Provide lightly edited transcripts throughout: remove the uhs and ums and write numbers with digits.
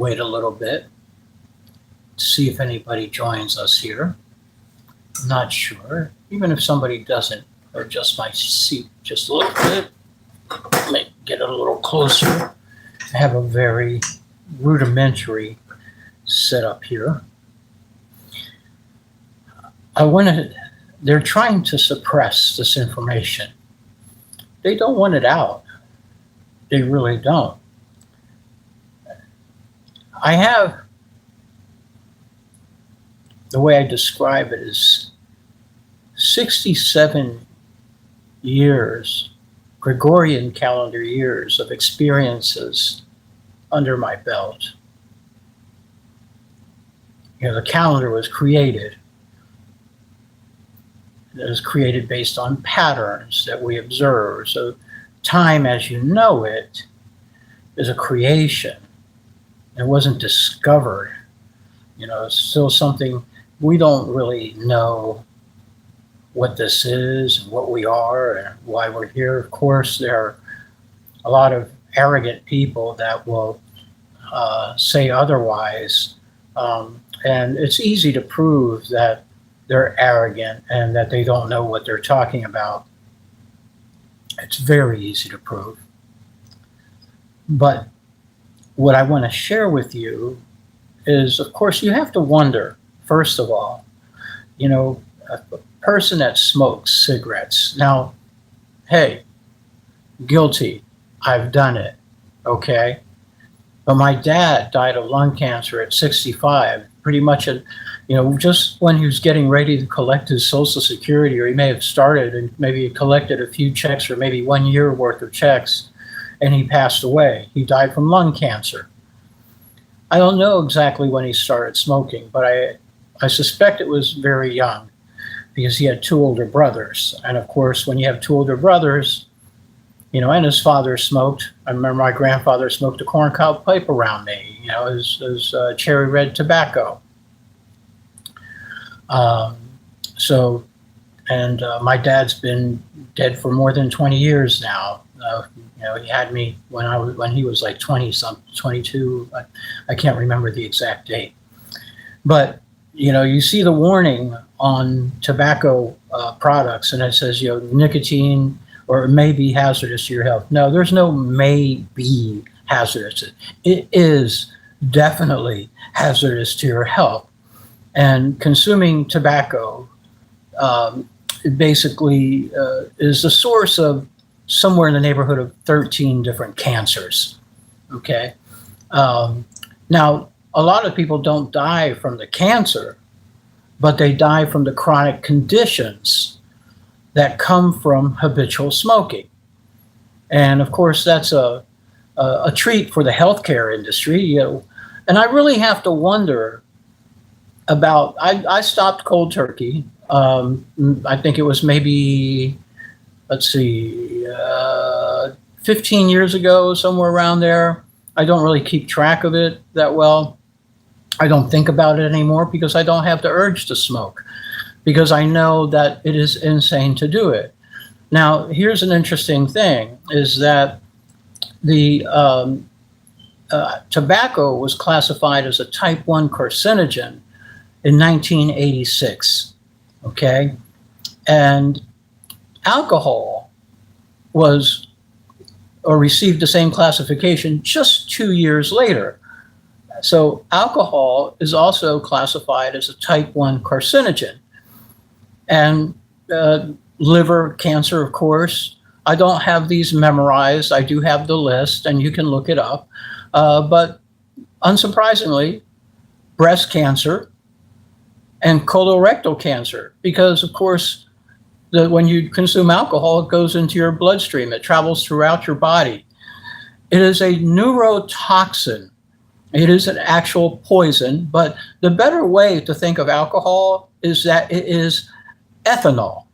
wait a little bit to see if anybody joins us here. I'm not sure. Even if somebody doesn't, or adjust my seat just a little bit, let me get it a little closer. I have a very rudimentary setup here. They're trying to suppress this information. They don't want it out. They really don't. I have, the way I describe it is 67 years, Gregorian calendar years of experiences under my belt. The calendar was created. It was created based on patterns that we observe. So time as you know it is a creation. It wasn't discovered. It's still something we don't really know what this is and what we are and why we're here. Of course, there are a lot of arrogant people that will say otherwise. And it's easy to prove that they're arrogant and that they don't know what they're talking about. It's very easy to prove. But what I want to share with you is, of course, you have to wonder, first of all, a person that smokes cigarettes. Now, hey, guilty. I've done it, okay? But my dad died of lung cancer at 65, pretty much just when he was getting ready to collect his Social Security, or he may have started and maybe collected a few checks or maybe 1 year worth of checks, and he passed away. He died from lung cancer. I don't know exactly when he started smoking, but I suspect it was very young because he had two older brothers. And of course, when you have two older brothers, and his father smoked. I remember my grandfather smoked a corncob pipe around me, his cherry red tobacco. My dad's been dead for more than 20 years now. He had me when he was like 22. I can't remember the exact date. But you see the warning on tobacco products, and it says nicotine or it may be hazardous to your health. No, there's no may be hazardous. It is definitely hazardous to your health. And consuming tobacco basically is the source of somewhere in the neighborhood of 13 different cancers. Okay. Now, a lot of people don't die from the cancer, but they die from the chronic conditions that come from habitual smoking. And of course, that's a treat for the healthcare industry. And I really have to wonder about, I stopped cold turkey. I think it was maybe, 15 years ago, somewhere around there. I don't really keep track of it that well. I don't think about it anymore because I don't have the urge to smoke, because I know that it is insane to do it. Now, here's an interesting thing, is that the tobacco was classified as a type 1 carcinogen in 1986, okay? And alcohol was, or received the same classification just 2 years later. So alcohol is also classified as a type 1 carcinogen. And liver cancer, of course, I don't have these memorized. I do have the list, and you can look it up. But unsurprisingly, breast cancer and colorectal cancer, because, of course, when you consume alcohol, it goes into your bloodstream. It travels throughout your body. It is a neurotoxin. It is an actual poison, but the better way to think of alcohol is that it is ethanol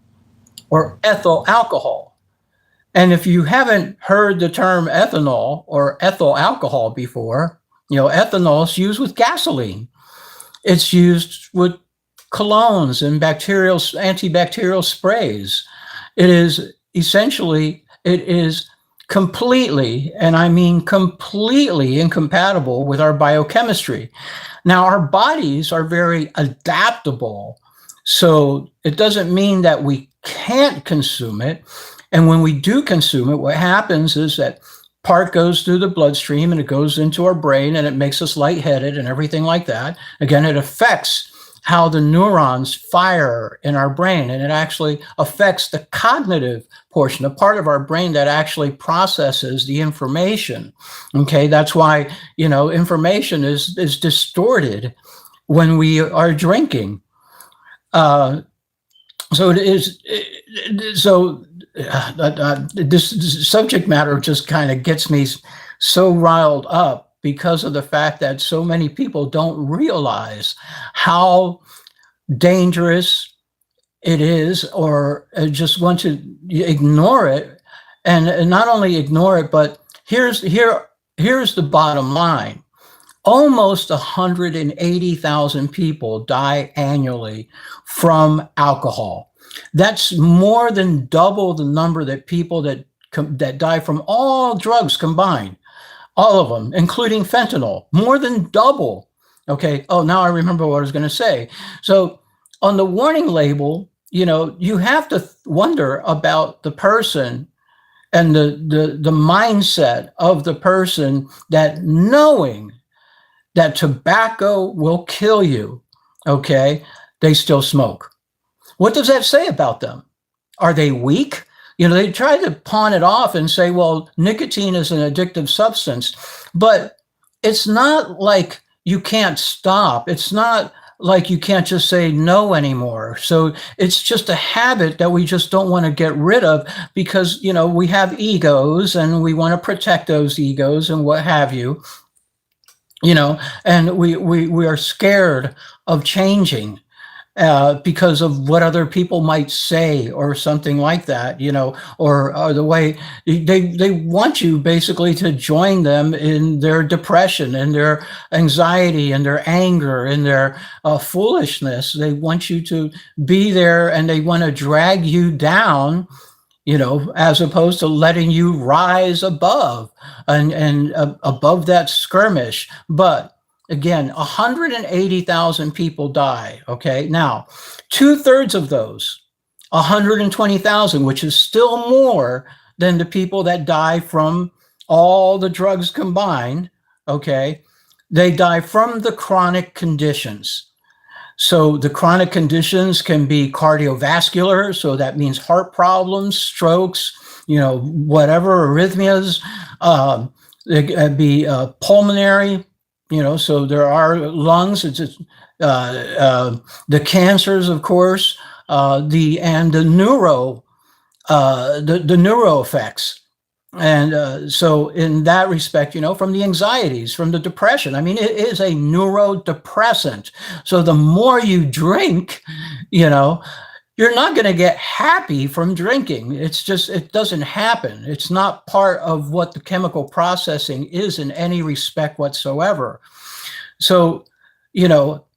or ethyl alcohol. And if you haven't heard the term ethanol or ethyl alcohol before, ethanol is used with gasoline. It's used with colognes and antibacterial sprays. It is essentially, completely, and I mean completely incompatible with our biochemistry. Now, our bodies are very adaptable, so it doesn't mean that we can't consume it. And when we do consume it, what happens is that part goes through the bloodstream and it goes into our brain and it makes us lightheaded and everything like that. Again, it affects how the neurons fire in our brain, and it actually affects the cognitive portion, the part of our brain that actually processes the information. Okay, that's why, information is distorted when we are drinking. So it is. This subject matter just kind of gets me so riled up because of the fact that so many people don't realize how dangerous it is, or just want to ignore it. And not only ignore it, but here's the bottom line. Almost 180,000 people die annually from alcohol. That's more than double the number that people that die from all drugs combined, all of them, including fentanyl, more than double. Okay. Oh, now I remember what I was going to say. So on the warning label, you have to wonder about the person and the mindset of the person that, knowing that tobacco will kill you, okay, they still smoke. What does that say about them? Are they weak? They try to pawn it off and say, well, nicotine is an addictive substance, but it's not like you can't stop. It's not like you can't just say no anymore. So it's just a habit that we just don't want to get rid of because, we have egos and we want to protect those egos and what have you. And we are scared of changing because of what other people might say or something like that, or the way they want you basically to join them in their depression and their anxiety and their anger and their foolishness. They want you to be there and they want to drag you down, as opposed to letting you rise above and above that skirmish. But again, 180,000 people die. Okay. Now, 2/3 of those, 120,000, which is still more than the people that die from all the drugs combined. Okay. They die from the chronic conditions. So the chronic conditions can be cardiovascular. So that means heart problems, strokes, whatever, arrhythmias. It could be pulmonary, so there are lungs. It's the cancers, of course, the neuro effects. And so in that respect, from the anxieties, from the depression, I mean, it is a neurodepressant. So the more you drink, you're not going to get happy from drinking. It's just, it doesn't happen. It's not part of what the chemical processing is in any respect whatsoever. So,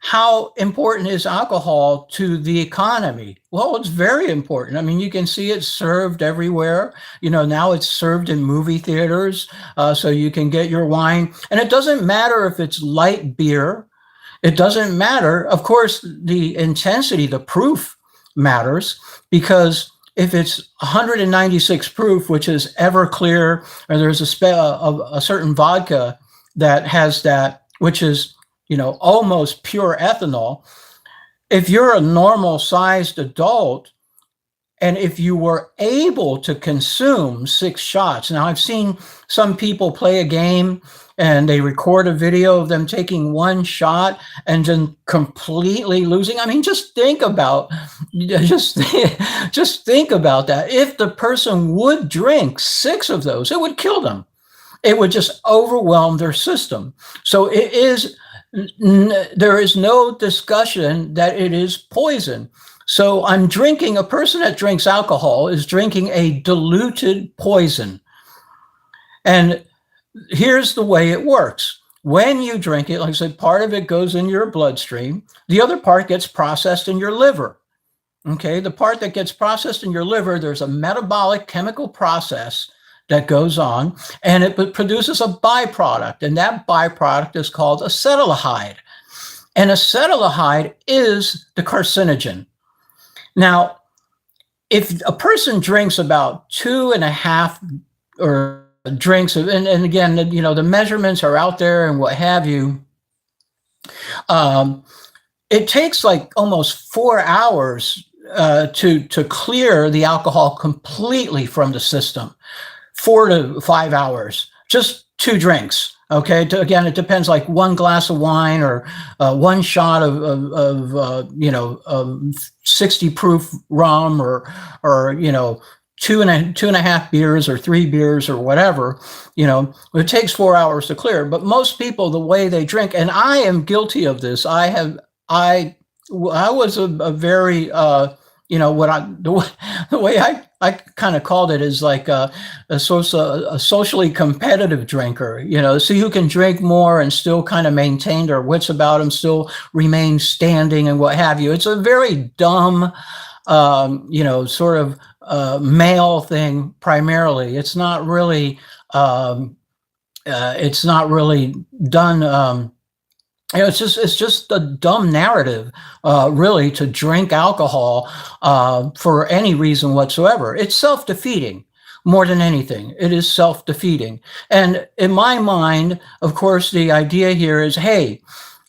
how important is alcohol to the economy? Well, it's very important. I mean, you can see it served everywhere. Now it's served in movie theaters, so you can get your wine. And it doesn't matter if it's light beer. It doesn't matter. Of course, the intensity, the proof matters, because if it's 196 proof, which is Everclear, or there's a certain vodka that has that, which is almost pure ethanol. If you're a normal sized adult, and if you were able to consume 6 shots, now I've seen some people play a game and they record a video of them taking 1 shot and then completely losing. I mean, just think about that. If the person would drink 6 of those, it would kill them. It would just overwhelm their system. So there is no discussion that it is poison. So a person that drinks alcohol is drinking a diluted poison. And here's the way it works. When you drink it, like I said, part of it goes in your bloodstream. The other part gets processed in your liver. Okay, the part that gets processed in your liver, there's a metabolic chemical process that goes on, and it produces a byproduct, and that byproduct is called acetaldehyde. And acetaldehyde is the carcinogen. Now, if a person drinks about 2.5 or drinks, and again, the measurements are out there and what have you, it takes like almost 4 hours to clear the alcohol completely from the system. 4 to 5 hours, just 2 drinks. Okay. Again, it depends, like 1 glass of wine or 1 shot of 60 proof rum or 2.5 beers or 3 beers or whatever. It takes 4 hours to clear. But most people, the way they drink, and I am guilty of this. I was a very the way I kind of called it is like a socially competitive drinker, see who can drink more and still kind of maintain their wits about them, still remain standing and what have you. It's a very dumb, sort of male thing primarily. It's not really done. It's just a dumb narrative, really, to drink alcohol for any reason whatsoever. It's self-defeating more than anything. It is self-defeating. And in my mind, of course, the idea here is, hey,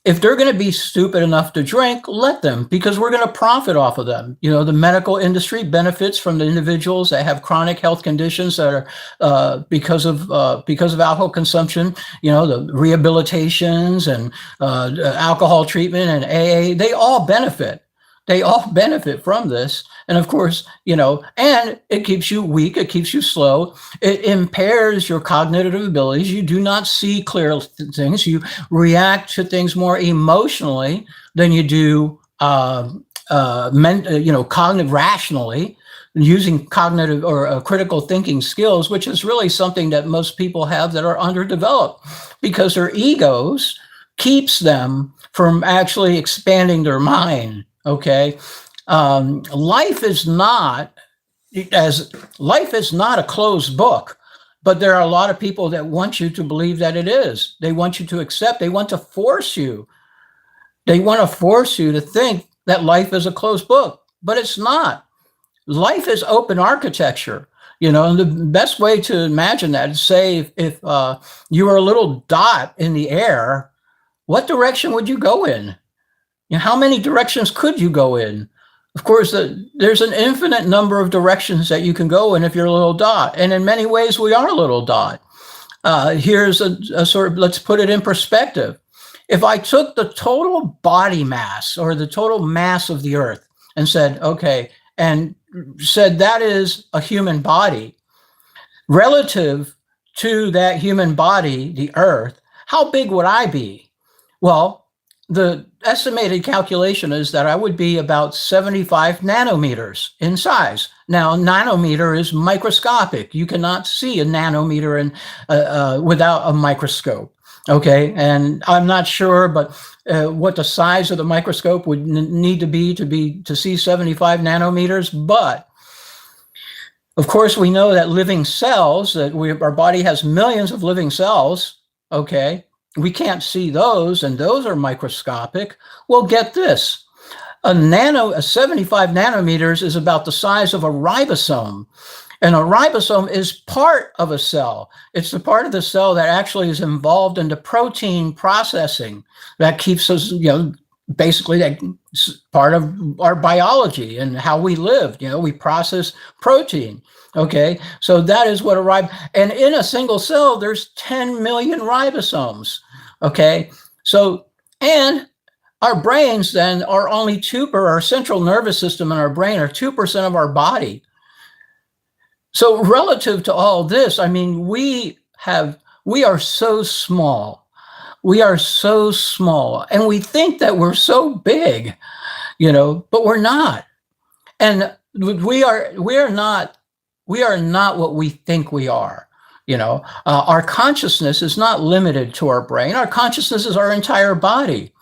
if they're going to be stupid enough to drink, let them, because we're going to profit off of them. The medical industry benefits from the individuals that have chronic health conditions that are because of alcohol consumption. The rehabilitations and alcohol treatment and AA, they all benefit. They all benefit from this. And of course, and it keeps you weak. It keeps you slow. It impairs your cognitive abilities. You do not see clear things. You react to things more emotionally than you do, cognitive rationally, using cognitive or critical thinking skills, which is really something that most people have that are underdeveloped because their egos keeps them from actually expanding their mind. Okay. Life is not a closed book, but there are a lot of people that want you to believe that it is. They want you to accept. They want to force you. They want to force you to think that life is a closed book, but it's not. Life is open architecture. And the best way to imagine that is, say, if you were a little dot in the air, what direction would you go in? How many directions could you go in? Of course, there's an infinite number of directions that you can go in if you're a little dot. And in many ways, we are a little dot. Here's a sort of, let's put it in perspective. If I took the total body mass or the total mass of the earth and said, okay, and said that is a human body, relative to that human body, the earth, how big would I be? Well, the estimated calculation is that I would be about 75 nanometers in size. Now, nanometer is microscopic. You cannot see a nanometer without a microscope. Okay, and I'm not sure, but what the size of the microscope would need to be to see 75 nanometers. But of course, we know that living cells, our body has millions of living cells. Okay. We can't see those, and those are microscopic. Well, get this. A 75 nanometers is about the size of a ribosome. And a ribosome is part of a cell. It's the part of the cell that actually is involved in the protein processing that keeps us, basically that's part of our biology and how we live. We process protein. Okay, so that is what and in a single cell, there's 10 million ribosomes. Okay, so, and our brains then are only our central nervous system and our brain are 2% of our body. So relative to all this, I mean, we are so small. We are so small, and we think that we're so big, but we're not. And we are not what we think we are. Our consciousness is not limited to our brain. Our consciousness is our entire body.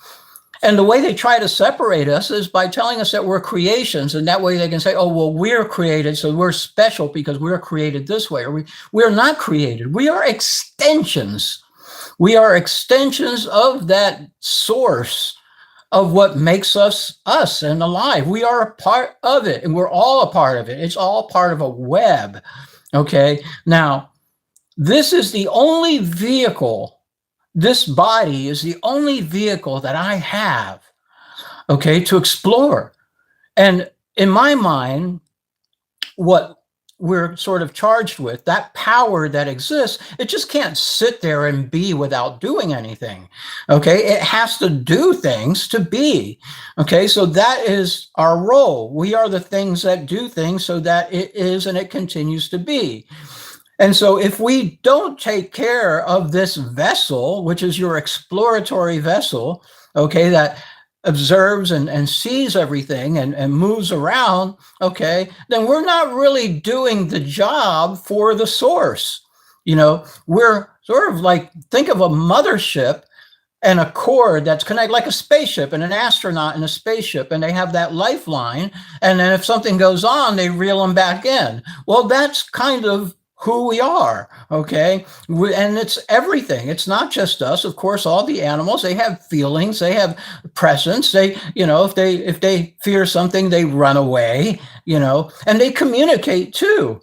And the way they try to separate us is by telling us that we're creations, and that way they can say, oh, well, we're created, so we're special because we're created this way. Or we're not created. We are extensions. We are extensions of that source of what makes us us and alive. We are a part of it, and we're all a part of it. It's all part of a web. Okay. Now, this is the only vehicle. This body is the only vehicle that I have, okay, to explore. And in my mind, what we're sort of charged with, that power that exists, it just can't sit there and be without doing anything, okay? It has to do things to be, okay? So that is our role. We are the things that do things so that it is and it continues to be. And so if we don't take care of this vessel, which is your exploratory vessel, okay, that observes and sees everything and moves around, okay, then we're not really doing the job for the source. You know, we're sort of like, think of a mothership and a cord that's connected like a spaceship and an astronaut in a spaceship, and they have that lifeline. And then if something goes on, they reel them back in. Well, that's kind of who we are, okay? And it's everything. It's not just us. Of course, all the animals, they have feelings, they have presence. They, you know, if they fear something, they run away, you know, and they communicate too.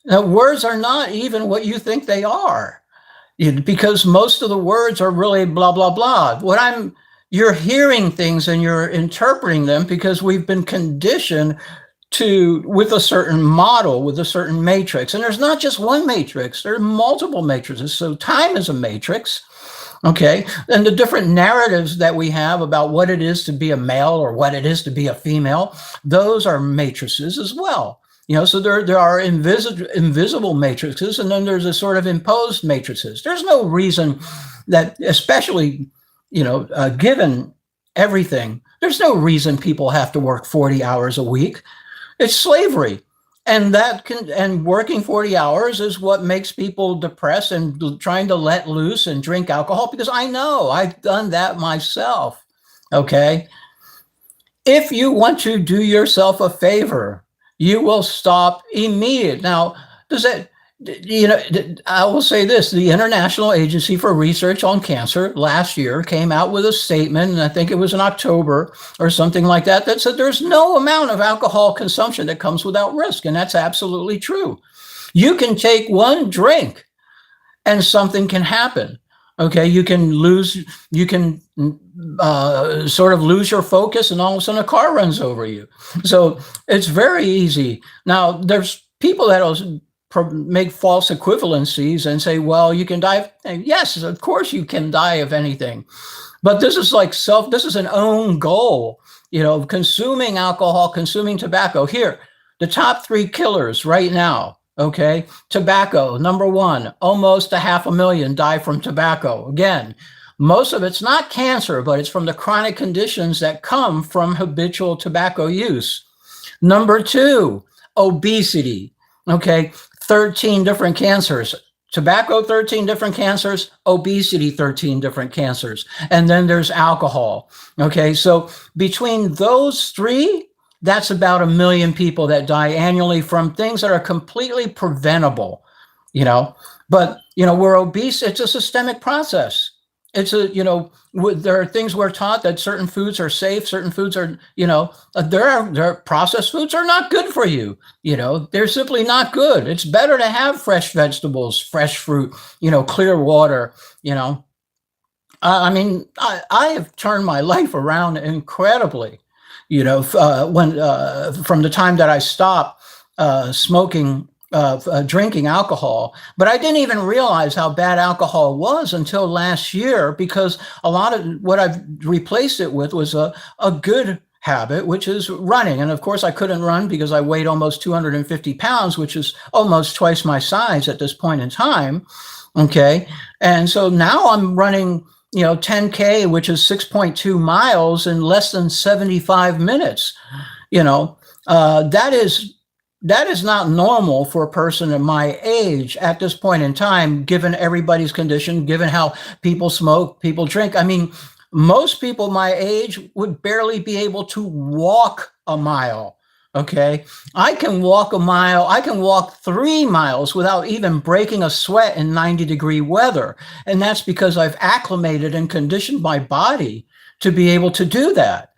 Now, words are not even what you think they are, because most of the words are really blah, blah, blah. You're hearing things and you're interpreting them because we've been conditioned with a certain model, with a certain matrix. And there's not just one matrix, there are multiple matrices. So time is a matrix, okay? And the different narratives that we have about what it is to be a male or what it is to be a female, those are matrices as well. You know, so there are invisible matrices, and then there's a sort of imposed matrices. There's no reason that, especially, you know, given everything, there's no reason people have to work 40 hours a week. It's slavery. And working 40 hours is what makes people depressed and trying to let loose and drink alcohol, because I know I've done that myself. Okay. If you want to do yourself a favor, you will stop immediately. Now, does that, you know, I will say this, the International Agency for Research on Cancer last year came out with a statement, and I think it was in October or something like that, that said there's no amount of alcohol consumption that comes without risk. And that's absolutely true. You can take one drink and something can happen. Okay, you can sort of lose your focus, and all of a sudden a car runs over you. So it's very easy. Now, there's people that'll make false equivalencies and say, well, you can die. Yes, of course you can die of anything. But this is like this is an own goal, you know, consuming alcohol, consuming tobacco. Here, the top 3 killers right now, okay? Tobacco, number 1, almost 500,000 die from tobacco. Again, most of it's not cancer, but it's from the chronic conditions that come from habitual tobacco use. Number 2, obesity, okay? 13 different cancers. Tobacco, 13 different cancers. Obesity, 13 different cancers. And then there's alcohol. Okay, so between those 3, that's about 1 million people that die annually from things that are completely preventable, you know. But, you know, we're obese. It's a systemic process. It's there are things we're taught that certain foods are safe, certain foods are, you know, there are processed foods are not good for you. You know, they're simply not good. It's better to have fresh vegetables, fresh fruit, you know, clear water, you know. I mean, I have turned my life around incredibly, you know, from the time that I stopped smoking, drinking alcohol. But I didn't even realize how bad alcohol was until last year, because a lot of what I've replaced it with was a good habit, which is running. And of course, I couldn't run because I weighed almost 250 pounds, which is almost twice my size at this point in time. Okay. And so now I'm running, you know, 10K, which is 6.2 miles in less than 75 minutes. You know, that is not normal for a person of my age at this point in time, given everybody's condition, given how people smoke, people drink. I mean, Most people my age would barely be able to walk a mile. Okay. I can walk a mile. I can walk 3 miles without even breaking a sweat in 90-degree weather. And that's because I've acclimated and conditioned my body to be able to do that.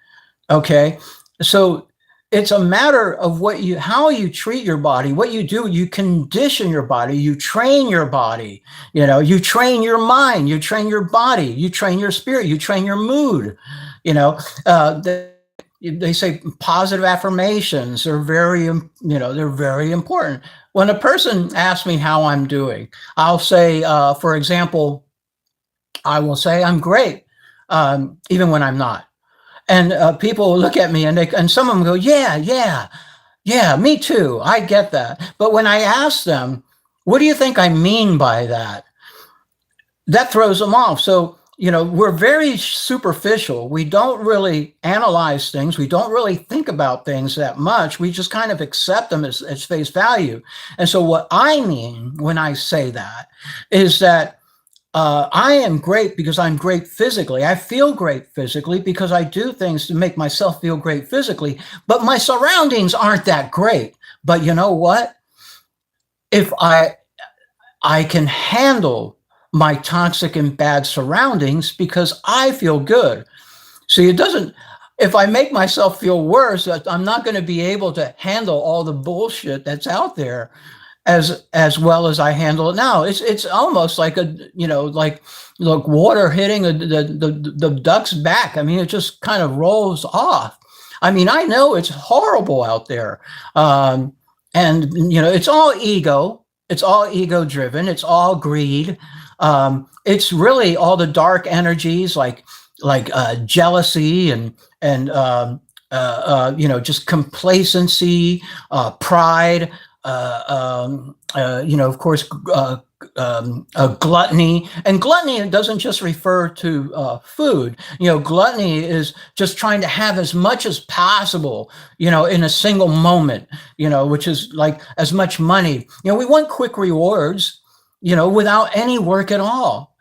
Okay. So it's a matter of how you treat your body, what you do. You condition your body, you train your body, you train your mind, you train your body, you train your spirit, you train your mood. They say positive affirmations are they're very important. When a person asks me how I'm doing, I'll say, for example, I will say I'm great, even when I'm not. And people look at me and some of them go, yeah, me too. I get that. But when I ask them, what do you think I mean by that? That throws them off. So, we're very superficial. We don't really analyze things. We don't really think about things that much. We just kind of accept them as face value. And so what I mean when I say that is that I am great because I'm great physically. I feel great physically because I do things to make myself feel great physically, but my surroundings aren't that great. But you know what? If I can handle my toxic and bad surroundings because I feel good. See, if I make myself feel worse, I'm not going to be able to handle all the bullshit that's out there as well as I handle it now. It's almost like like water hitting the duck's back. I mean, it just kind of rolls off. I mean, I know it's horrible out there, and it's all ego. It's all ego driven. It's all greed. It's really all the dark energies like jealousy and just complacency, pride. Of course, gluttony. And gluttony doesn't just refer to food. Gluttony is just trying to have as much as possible, in a single moment, which is like as much money. We want quick rewards, without any work at all.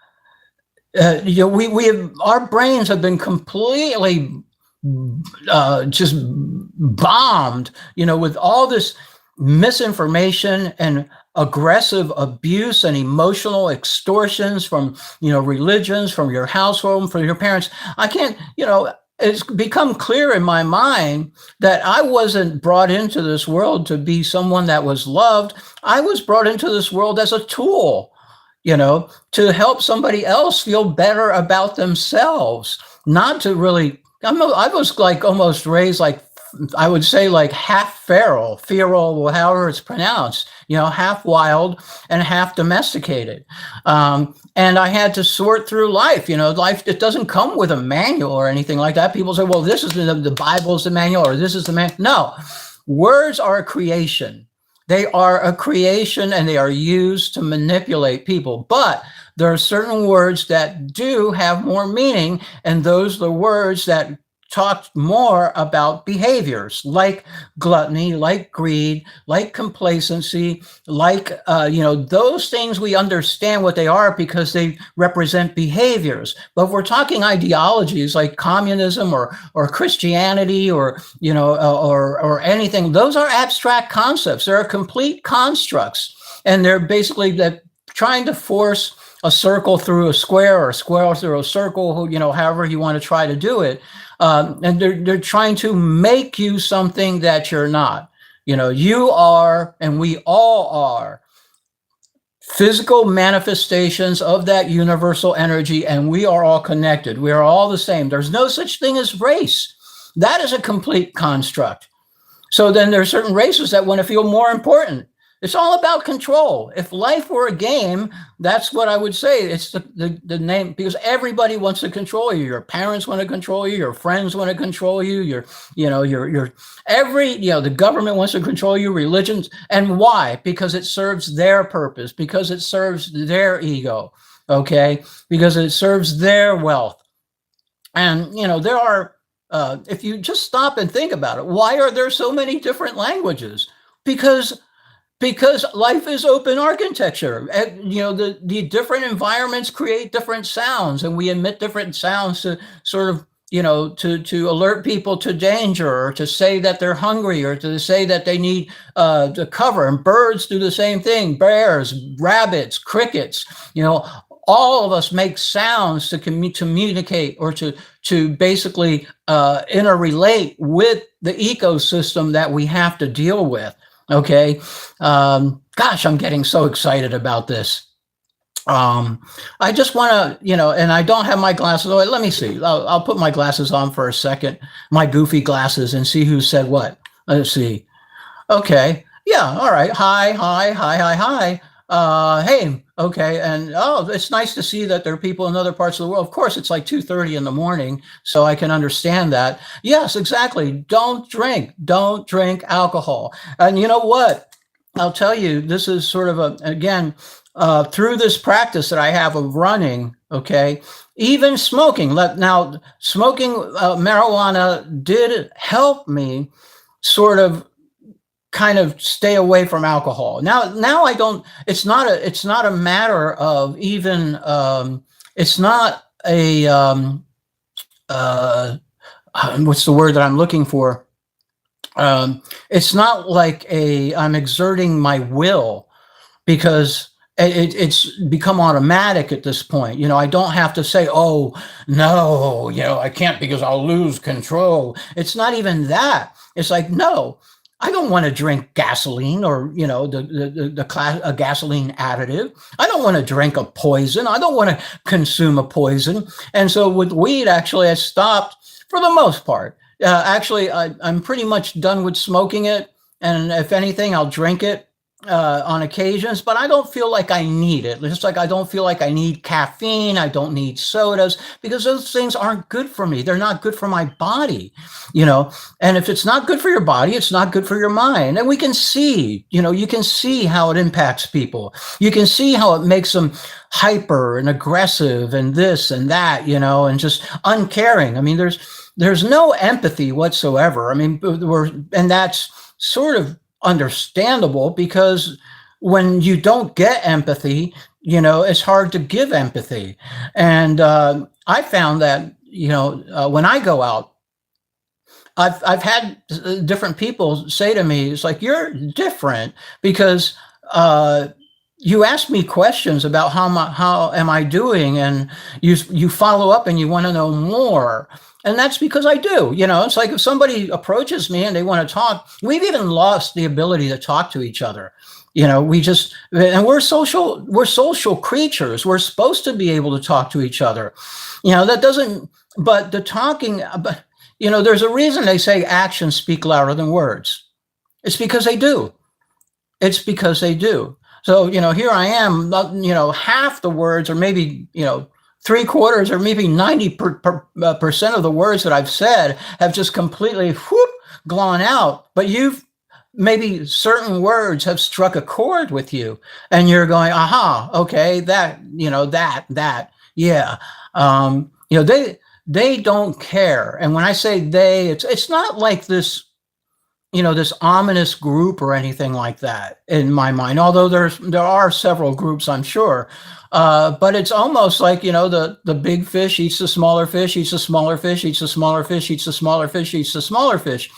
Our brains have been completely just bombed, with all this misinformation and aggressive abuse and emotional extortions from religions, from your household, from your parents. I can't, it's become clear in my mind that I wasn't brought into this world to be someone that was loved. I was brought into this world as a tool, to help somebody else feel better about themselves, not to really. I was like almost raised like, I would say like half feral, however it's pronounced, half wild and half domesticated. And I had to sort through life. Life, it doesn't come with a manual or anything like that. People say, well, this is the Bible's the manual, or this is the manual. No, words are a creation. They are a creation and they are used to manipulate people. But there are certain words that do have more meaning, and those are the words that talked more about behaviors like gluttony, like greed, like complacency, like, those things we understand what they are because they represent behaviors. But if we're talking ideologies like communism or Christianity or anything, those are abstract concepts. They're complete constructs. And they're basically that trying to force a circle through a square or a square through a circle, however you want to try to do it. And they're trying to make you something that you're not. You are, and we all are, physical manifestations of that universal energy, and we are all connected. We are all the same. There's no such thing as race. That is a complete construct. So then there are certain races that want to feel more important. It's all about control. If life were a game, that's what I would say. It's the name, because everybody wants to control you. Your parents want to control you. Your friends want to control you. The government wants to control you, religions. And why? Because it serves their purpose, because it serves their ego, okay? Because it serves their wealth. And, there are, if you just stop and think about it, why are there so many different languages? Because Because life is open architecture. You know, the different environments create different sounds, and we emit different sounds to sort of, you know, to alert people to danger, or to say that they're hungry, or to say that they need to cover. And birds do the same thing. Bears, rabbits, crickets, you know, all of us make sounds to communicate, or to basically interrelate with the ecosystem that we have to deal with. Okay. Gosh, I'm getting so excited about this. I just want to, you know, and I don't have my glasses. Oh, let me see. I'll put my glasses on for a second, my goofy glasses, and see who said what. Let's see. Okay. Yeah. All right. Hi, hi, hi, hi, hi. Hey. Okay. And oh, it's nice to see that there are people in other parts of the world. Of course, it's like 2:30 in the morning, so I can understand that. Yes, exactly. Don't drink alcohol. And you know what? I'll tell you, this is sort of again, through this practice that I have of running. Okay. Even smoking. Now, smoking marijuana did help me sort of kind of stay away from alcohol. Now I don't, it's not a matter of even, it's not a, what's the word that I'm looking for? It's not like I'm exerting my will, because it's become automatic at this point. You know, I don't have to say, oh, no, you know, I can't because I'll lose control. It's not even that. It's like, no, I don't want to drink gasoline, or, you know, a gasoline additive. I don't want to drink a poison. I don't want to consume a poison. And so with weed, actually, I stopped for the most part. Actually, I'm pretty much done with smoking it. And if anything, I'll drink it on occasions, but I don't feel like I need it. Just like I don't feel like I need caffeine. I don't need sodas, because those things aren't good for me. They're not good for my body, you know. And if it's not good for your body, it's not good for your mind. And we can see, you know, you can see how it impacts people. You can see how it makes them hyper and aggressive and this and that, you know, and just uncaring. I mean, there's no empathy whatsoever. I mean, and that's sort of understandable, because when you don't get empathy, you know, it's hard to give empathy. And I found that, you know, when I go out, I've had different people say to me, it's like, you're different, because you ask me questions about how am I doing, and you follow up and you want to know more. And that's because I do. You know, it's like if somebody approaches me and they want to talk, we've even lost the ability to talk to each other. You know, and we're social creatures. We're supposed to be able to talk to each other. You know, that doesn't, but the talking, but, you know, there's a reason they say actions speak louder than words. It's because they do. It's because they do. So, you know, here I am, you know, half the words, or maybe, you know, 3/4 or maybe 90% of the words that I've said have just completely gone out. But maybe certain words have struck a chord with you, and you're going, aha, okay, that, you know, that, yeah. You know, they don't care. And when I say they, it's not like this, you know, this ominous group or anything like that in my mind, although there are several groups, I'm sure. But it's almost like, you know, the big fish eats the smaller fish, eats the smaller fish, eats the smaller fish, eats the smaller fish, eats the smaller fish.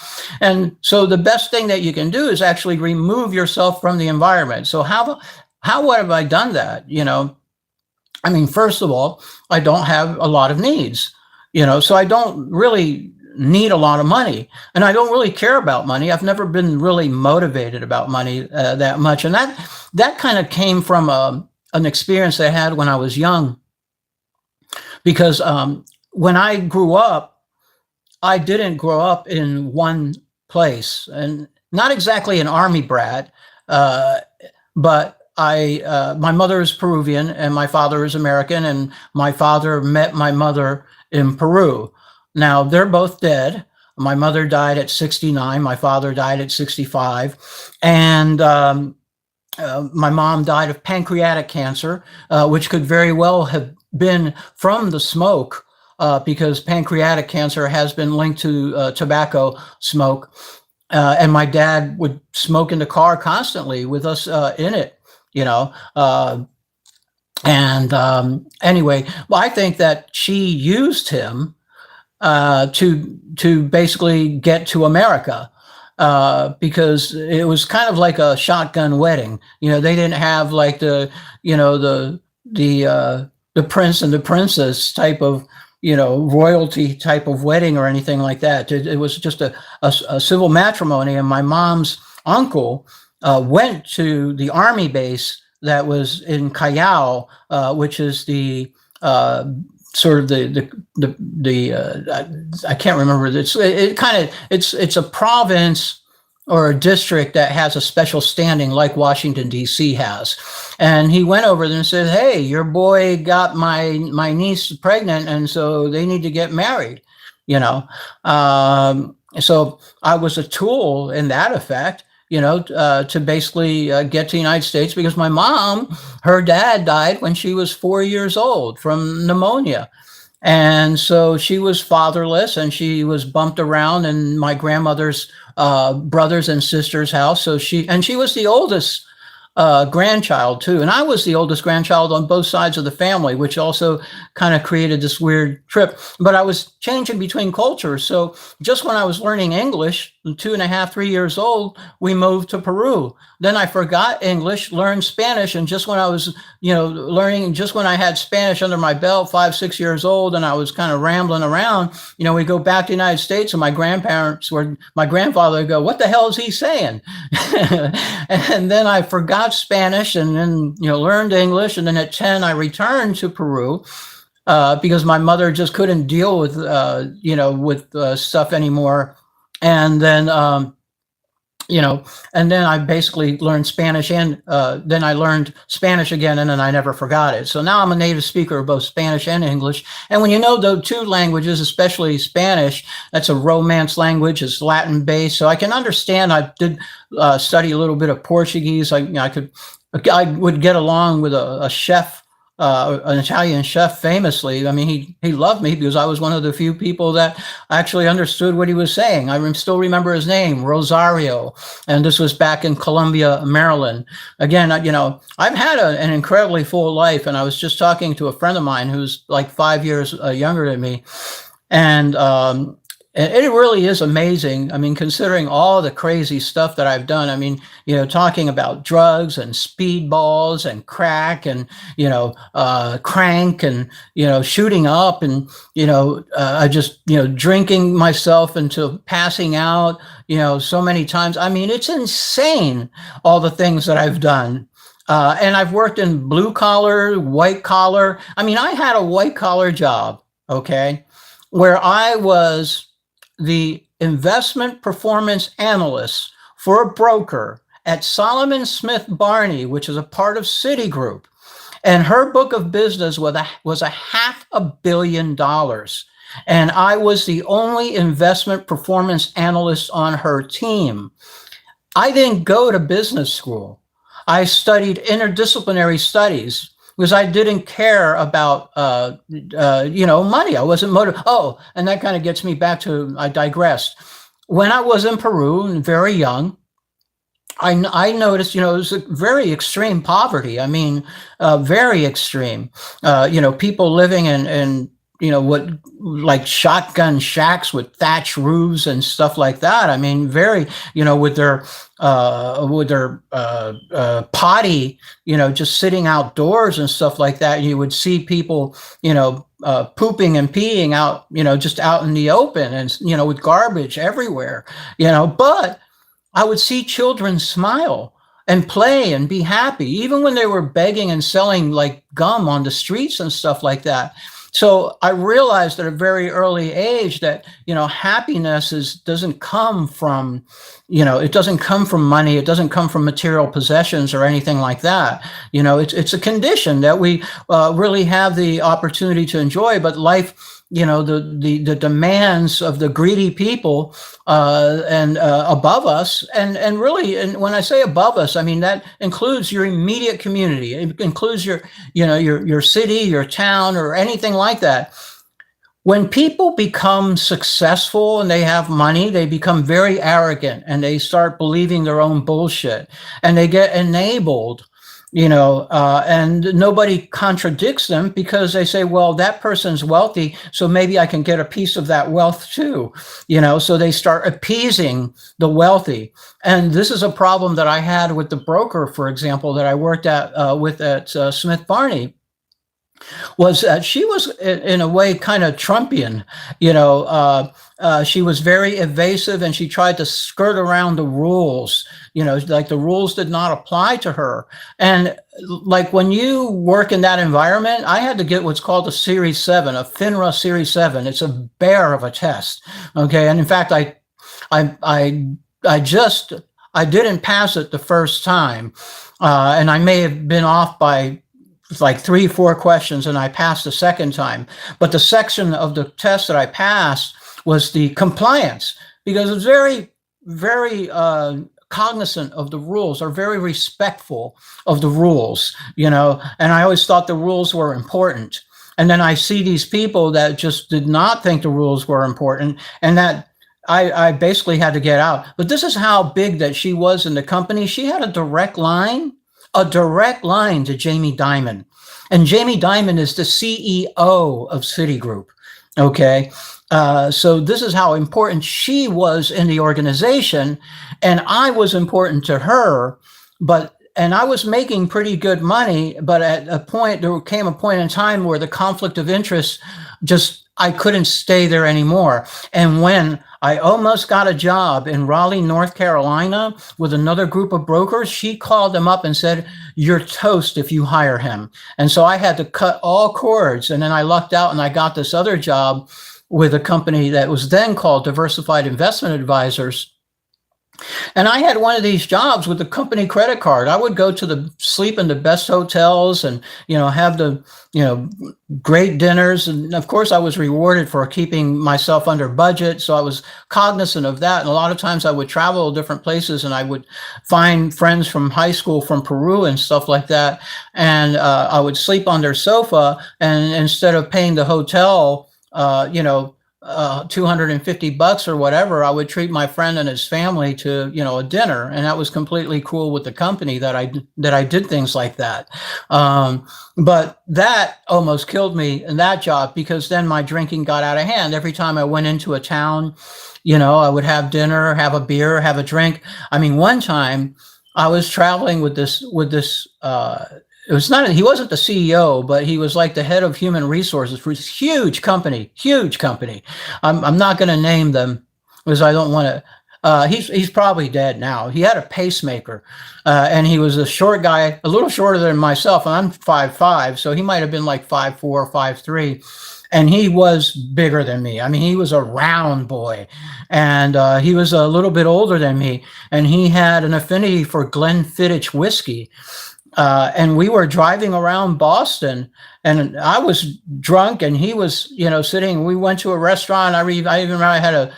And so the best thing that you can do is actually remove yourself from the environment. So how have I done that? You know, I mean, first of all, I don't have a lot of needs, you know, so I don't really need a lot of money, and I don't really care about money. I've never been really motivated about money that much. And that kind of came from an experience I had when I was young, because when I grew up, I didn't grow up in one place, and not exactly an army brat, but my mother is Peruvian and my father is American, and my father met my mother in Peru. Now, they're both dead. My mother died at 69. My father died at 65. And my mom died of pancreatic cancer, which could very well have been from the smoke, because pancreatic cancer has been linked to tobacco smoke. And my dad would smoke in the car constantly with us in it, you know. And anyway, well, I think that she used him to basically get to America, because it was kind of like a shotgun wedding. You know, they didn't have like the, you know, the prince and the princess type of, you know, royalty type of wedding or anything like that. It was just a civil matrimony, and my mom's uncle went to the army base that was in Callao, which is the sort of I can't remember. It's a province or a district that has a special standing like Washington D.C. has. And he went over there and said, "Hey, your boy got my niece pregnant, and so they need to get married." You know, so I was a tool in that effect, you know, to basically get to the United States, because my mom, her dad died when she was 4 years old from pneumonia. And so she was fatherless, and she was bumped around in my grandmother's brothers and sisters' house. So she was the oldest grandchild too. And I was the oldest grandchild on both sides of the family, which also kind of created this weird trip. But I was changing between cultures. So just when I was learning English, 2.5, 3 years old, we moved to Peru. Then I forgot English, learned Spanish. And just when I was, you know, learning, just when I had Spanish under my belt, 5, 6 years old, and I was kind of rambling around, you know, we go back to the United States, and my grandfather would go, "What the hell is he saying?" And then I forgot Spanish, and then, you know, learned English. And then at 10, I returned to Peru because my mother just couldn't deal with, you know, with stuff anymore. And then, you know, and then I basically learned Spanish, and then I learned Spanish again, and then I never forgot it. So now I'm a native speaker of both Spanish and English. And when you know those two languages, especially Spanish, that's a Romance language, it's Latin based. So I can understand. I did study a little bit of Portuguese. I would get along with a chef, an Italian chef, famously. I mean, he loved me because I was one of the few people that actually understood what he was saying. I still remember his name, Rosario, and this was back in Columbia, Maryland. Again, you know, I've had an incredibly full life, and I was just talking to a friend of mine who's like 5 years younger than me, and it really is amazing. I mean, considering all the crazy stuff that I've done. I mean, you know, talking about drugs and speedballs and crack and, you know, crank and, you know, shooting up and, you know, I just, you know, drinking myself into passing out, you know, so many times. I mean, it's insane, all the things that I've done. And I've worked in blue collar, white collar. I mean, I had a white collar job, okay, where I was the investment performance analyst for a broker at Solomon Smith Barney, which is a part of Citigroup. And her book of business was a $500 million. And I was the only investment performance analyst on her team. I didn't go to business school. I studied interdisciplinary studies, because I didn't care about, you know, money. I wasn't motivated. Oh, and that kind of gets me back to, I digressed. When I was in Peru and very young, I noticed, you know, it was a very extreme poverty. I mean, very extreme. You know, people living in you know, what, like shotgun shacks with thatch roofs and stuff like that. I mean, very, you know, with their potty, you know, just sitting outdoors and stuff like that. You would see people, you know, pooping and peeing out, you know, just out in the open, and, you know, with garbage everywhere, you know. But I would see children smile and play and be happy, even when they were begging and selling like gum on the streets and stuff like that. So I realized at a very early age that, you know, happiness doesn't come from, you know, it doesn't come from money. It doesn't come from material possessions or anything like that. You know, it's a condition that we really have the opportunity to enjoy, but life, you know, the demands of the greedy people and above us, and really, and when I say above us, I mean that includes your immediate community. It includes your, you know, your city, your town, or anything like that. when people become successful and they have money, they become very arrogant and they start believing their own bullshit and they get enabled, and nobody contradicts them because they say, well, that person's wealthy, so maybe I can get a piece of that wealth too, so they start appeasing the wealthy. And this is a problem that I had with the broker, for example, that I worked at Smith Barney, was that she was in a way kind of Trumpian. She was very evasive and she tried to skirt around the rules, like the rules did not apply to her. And like when you work in that environment, I had to get what's called a Series 7, a FINRA Series 7. It's a bear of a test. Okay. And in fact, I didn't pass it the first time. And I may have been off by like 3-4 questions, and I passed the second time. But the section of the test that I passed was the compliance, because it's very, very cognizant of the rules, or very respectful of the rules, and I always thought the rules were important. And then I see these people that just did not think the rules were important, and that I basically had to get out. But this is how big that she was in the company. She had a direct line to Jamie Dimon. And Jamie Dimon is the CEO of Citigroup. Okay. So this is how important she was in the organization. And I was important to her, and I was making pretty good money. But there came a point in time where the conflict of interest I couldn't stay there anymore. And when I almost got a job in Raleigh, North Carolina with another group of brokers, she called them up and said, "You're toast if you hire him." And so I had to cut all cords. And then I lucked out and I got this other job with a company that was then called Diversified Investment Advisors. And I had one of these jobs with the company credit card. I would go to sleep in the best hotels and, have the, great dinners. And of course I was rewarded for keeping myself under budget. So I was cognizant of that. And a lot of times I would travel to different places and I would find friends from high school from Peru and stuff like that. And I would sleep on their sofa, and instead of paying the hotel, $250 or whatever, I would treat my friend and his family to, a dinner. And that was completely cool with the company that I did things like that. But that almost killed me in that job, because then my drinking got out of hand. Every time I went into a town, I would have dinner, have a beer, have a drink. I mean, one time I was traveling with this, he wasn't the CEO, but he was like the head of human resources for this huge company. I'm not going to name them because I don't want to. He's probably dead now. He had a pacemaker, and he was a short guy, a little shorter than myself, and I'm 5'5", so he might have been like 5'4", 5'3", and he was bigger than me. I mean, he was a round boy, and he was a little bit older than me, and he had an affinity for Glenfiddich whiskey. And we were driving around Boston, and I was drunk, and he was, sitting. We went to a restaurant. I even remember I had a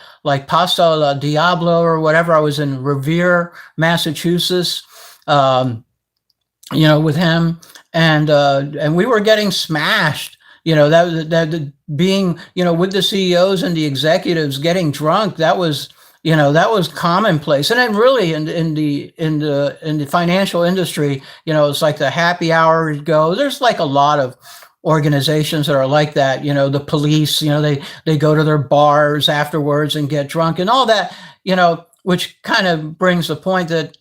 pasta alla Diablo or whatever. I was in Revere, Massachusetts, with him, and we were getting smashed. That being, with the CEOs and the executives getting drunk, that was commonplace. And then really in the financial industry, it's like the happy hour go. There's like a lot of organizations that are like that. The police, they go to their bars afterwards and get drunk and all that, which kind of brings the point that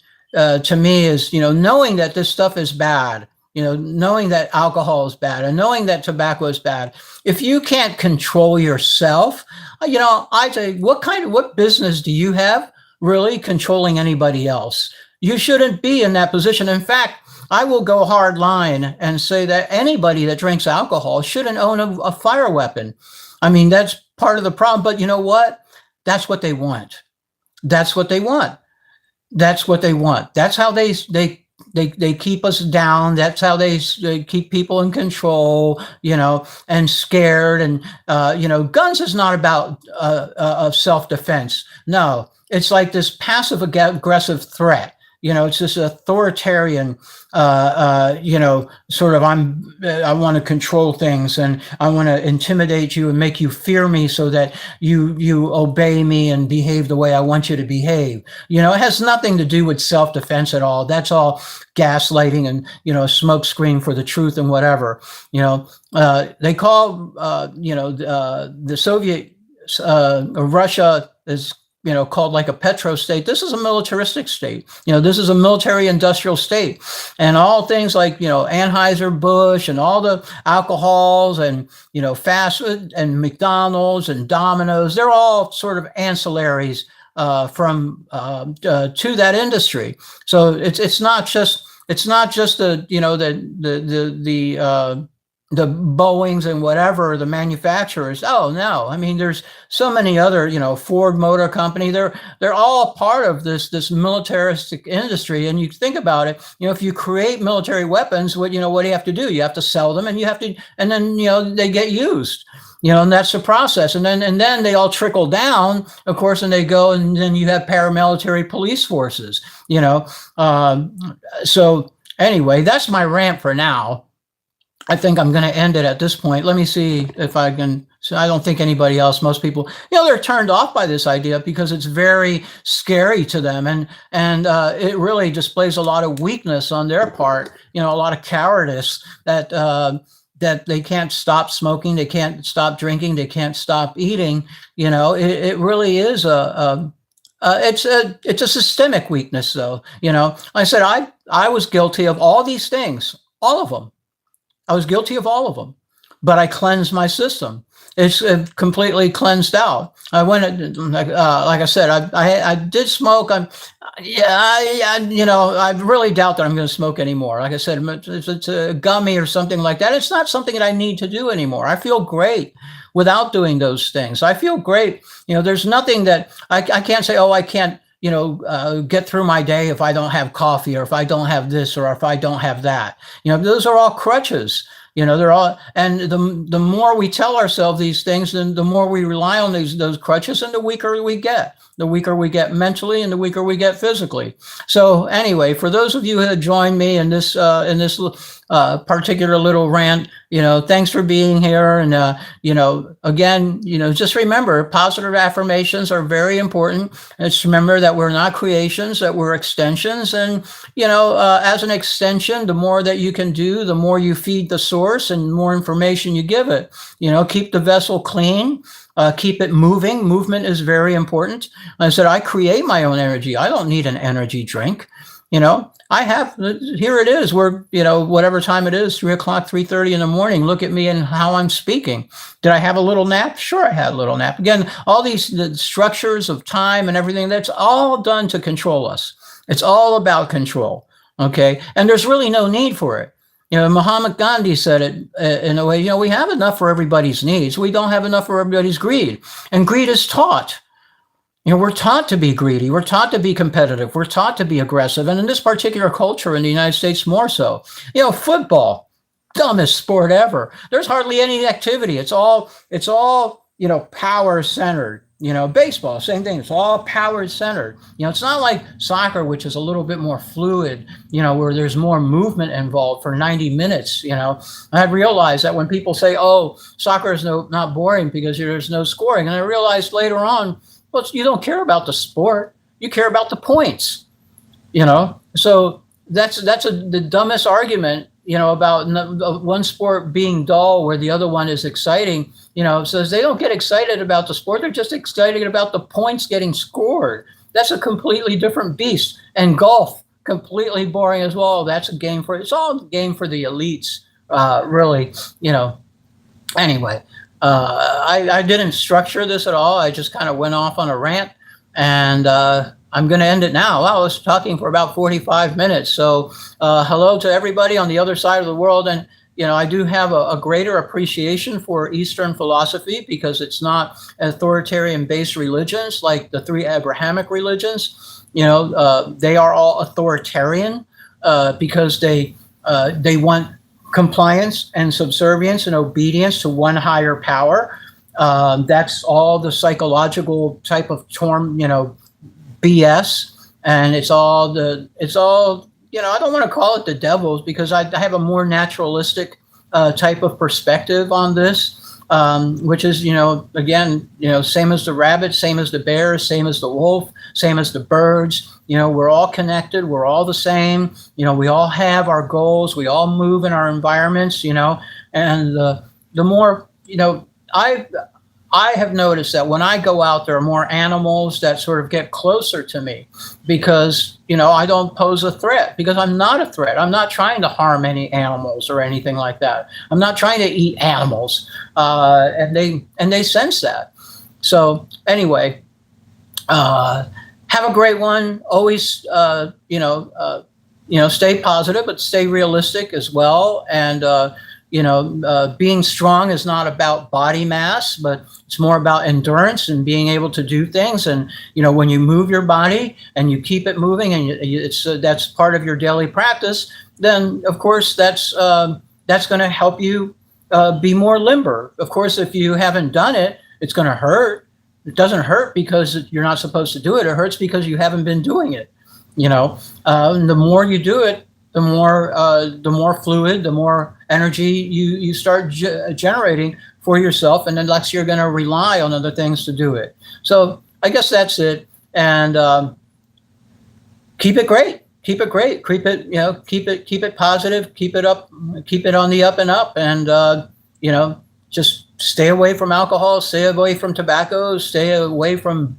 to me is, knowing that this stuff is bad, knowing that alcohol is bad and knowing that tobacco is bad. If you can't control yourself, I say, what business do you have really controlling anybody else? You shouldn't be in that position. In fact, I will go hard line and say that anybody that drinks alcohol shouldn't own a fire weapon. I mean, that's part of the problem. But you know what? That's what they want. That's what they want. That's what they want. That's how they keep us down. That's how they keep people in control, and scared. And, guns is not about self-defense. No, it's like this passive aggressive threat. it's this authoritarian, sort of, I want to control things, and I want to intimidate you and make you fear me so that you obey me and behave the way I want you to behave. It has nothing to do with self-defense at all. That's all gaslighting and, a smoke screen for the truth and whatever. They call, the Soviet, Russia is, called like a petro state. This is a militaristic state. This is a military industrial state. And all things like, Anheuser-Busch and all the alcohols and, fast food and McDonald's and Domino's, they're all sort of ancillaries from to that industry. So it's not just the Boeings and whatever, the manufacturers. Oh no, I mean, there's so many other, Ford Motor Company. They're all part of this militaristic industry. And you think about it, if you create military weapons, what do you have to do? You have to sell them, and then they get used. And that's the process. And then they all trickle down, of course, and they go, and then you have paramilitary police forces. So anyway, that's my rant for now. I think I'm going to end it at this point. Let me see if I can. So I don't think anybody else, most people, they're turned off by this idea because it's very scary to them. And it really displays a lot of weakness on their part, a lot of cowardice that they can't stop smoking. They can't stop drinking. They can't stop eating. It really is it's a systemic weakness though. I said, I was guilty of all these things, all of them. I was guilty of all of them, but I cleansed my system. It's completely cleansed out. I went, like I said, I did smoke. I really doubt that I'm going to smoke anymore. Like I said, if it's a gummy or something like that, it's not something that I need to do anymore. I feel great without doing those things. I feel great. There's nothing that I can't say, oh, I can't, get through my day if I don't have coffee, or if I don't have this, or if I don't have that. Those are all crutches. They're all, and the more we tell ourselves these things, then the more we rely on those crutches, and the weaker we get. The weaker we get mentally, and the weaker we get physically. So anyway, for those of you who have joined me in this particular little rant, thanks for being here. And again, just remember, positive affirmations are very important. And just remember that we're not creations, that we're extensions. And as an extension, the more that you can do, the more you feed the source, and more information you give it. Keep the vessel clean. Keep it moving. Movement is very important. I said, I create my own energy. I don't need an energy drink. I have, here it is. We're, whatever time it is, 3 o'clock, 3:30 in the morning. Look at me and how I'm speaking. Did I have a little nap? Sure, I had a little nap. Again, all the structures of time and everything, that's all done to control us. It's all about control. Okay. And there's really no need for it. Mahatma Gandhi said it in a way, we have enough for everybody's needs. We don't have enough for everybody's greed. And greed is taught. We're taught to be greedy. We're taught to be competitive. We're taught to be aggressive. And in this particular culture in the United States, more so. Football, dumbest sport ever. There's hardly any activity. It's all power centered. Baseball, same thing. It's all power centered. It's not like soccer, which is a little bit more fluid, where there's more movement involved for 90 minutes. I realized that when people say, oh, soccer is not boring because there's no scoring. And I realized later on, well, you don't care about the sport. You care about the points, So that's the dumbest argument, about one sport being dull where the other one is exciting. Says they don't get excited about the sport. They're just excited about the points getting scored. That's a completely different beast. And golf, completely boring as well. That's it's all a game for the elites, really, Anyway, I didn't structure this at all. I just kind of went off on a rant, and I'm going to end it now. Well, I was talking for about 45 minutes. So hello to everybody on the other side of the world. And I do have a greater appreciation for Eastern philosophy because it's not authoritarian-based religions like the 3 Abrahamic religions. They are all authoritarian because they want compliance and subservience and obedience to one higher power. That's all the psychological type of BS and it's all I don't want to call it the devils, because I have a more naturalistic type of perspective on this, which is, again, same as the rabbit, same as the bear, same as the wolf, same as the birds. We're all connected. We're all the same. We all have our goals. We all move in our environments, and the more, I have noticed that when I go out, there are more animals that sort of get closer to me, because, I don't pose a threat, because I'm not a threat. I'm not trying to harm any animals or anything like that. I'm not trying to eat animals. And they sense that. So anyway, have a great one. Always, stay positive, but stay realistic as well. And, being strong is not about body mass, but it's more about endurance and being able to do things. And, when you move your body and you keep it moving, and that's part of your daily practice, then of course that's going to help you be more limber. Of course, if you haven't done it, it's going to hurt. It doesn't hurt because you're not supposed to do it. It hurts because you haven't been doing it. And the more you do it, the more fluid, the more energy you start generating for yourself, and then you're going to rely on other things to do it. So I guess that's it. And keep it great. Keep it great. Keep it positive. Keep it up. Keep it on the up and up. And just stay away from alcohol. Stay away from tobacco. Stay away from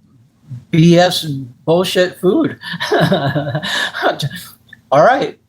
BS bullshit food. All right.